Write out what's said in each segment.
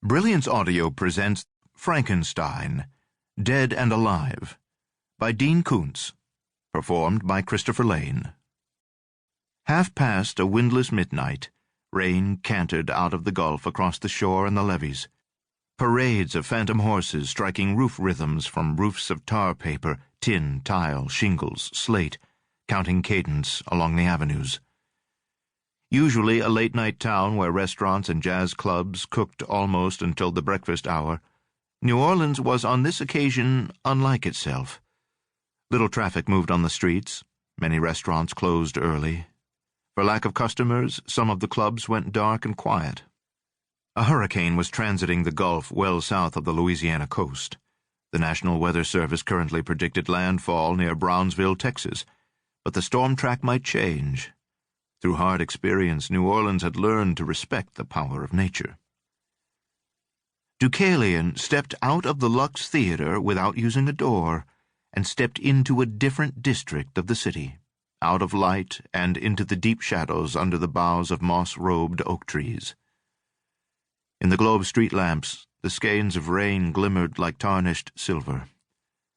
Brilliance Audio presents Frankenstein, Dead and Alive, by Dean Koontz, performed by Christopher Lane. Half past a windless midnight, rain cantered out of the gulf across the shore and the levees. Parades of phantom horses striking roof rhythms from roofs of tar paper, tin, tile, shingles, slate, counting cadence along the avenues. Usually a late-night town where restaurants and jazz clubs cooked almost until the breakfast hour, New Orleans was on this occasion unlike itself. Little traffic moved on the streets. Many restaurants closed early. For lack of customers, some of the clubs went dark and quiet. A hurricane was transiting the Gulf well south of the Louisiana coast. The National Weather Service currently predicted landfall near Brownsville, Texas, but the storm track might change. Through hard experience, New Orleans had learned to respect the power of nature. Deucalion stepped out of the Lux Theater without using a door and stepped into a different district of the city, out of light and into the deep shadows under the boughs of moss-robed oak trees. In the globe street lamps, the skeins of rain glimmered like tarnished silver,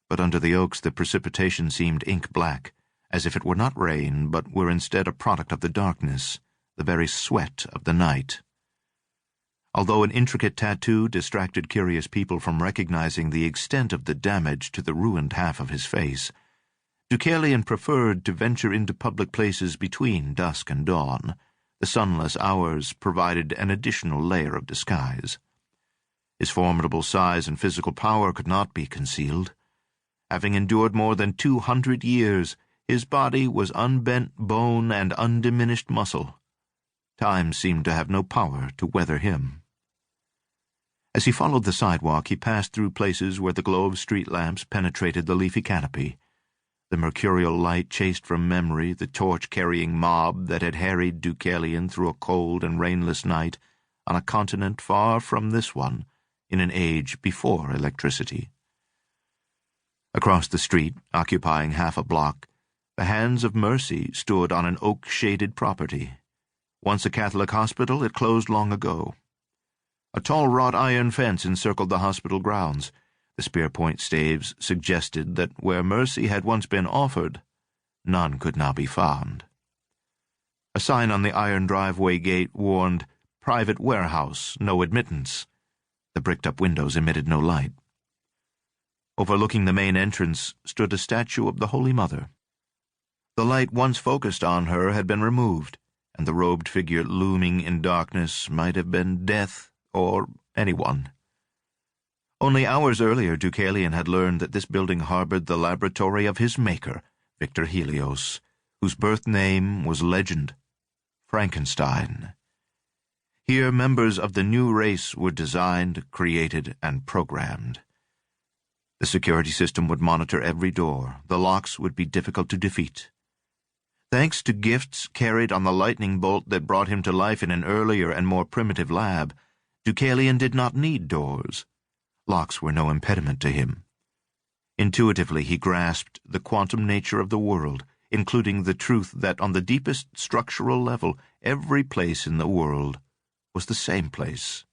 but under the oaks the precipitation seemed ink-black, as if it were not rain, but were instead a product of the darkness, the very sweat of the night. Although an intricate tattoo distracted curious people from recognizing the extent of the damage to the ruined half of his face, Deucalion preferred to venture into public places between dusk and dawn. The sunless hours provided an additional layer of disguise. His formidable size and physical power could not be concealed. Having endured more than 200 years, his body was unbent bone and undiminished muscle. Time seemed to have no power to weather him. As he followed the sidewalk, he passed through places where the glow of street lamps penetrated the leafy canopy. The mercurial light chased from memory the torch-carrying mob that had harried Deucalion through a cold and rainless night on a continent far from this one, in an age before electricity. Across the street, occupying half a block, the Hands of Mercy stood on an oak-shaded property. Once a Catholic hospital, it closed long ago. A tall wrought iron fence encircled the hospital grounds. The spear-point staves suggested that where mercy had once been offered, none could now be found. A sign on the iron driveway gate warned, "Private warehouse, no admittance." The bricked-up windows emitted no light. Overlooking the main entrance stood a statue of the Holy Mother. The light once focused on her had been removed, and the robed figure looming in darkness might have been Death or anyone. Only hours earlier, Deucalion had learned that this building harbored the laboratory of his maker, Victor Helios, whose birth name was legend, Frankenstein. Here members of the new race were designed, created, and programmed. The security system would monitor every door. The locks would be difficult to defeat. Thanks to gifts carried on the lightning bolt that brought him to life in an earlier and more primitive lab, Deucalion did not need doors. Locks were no impediment to him. Intuitively he grasped the quantum nature of the world, including the truth that on the deepest structural level, every place in the world was the same place.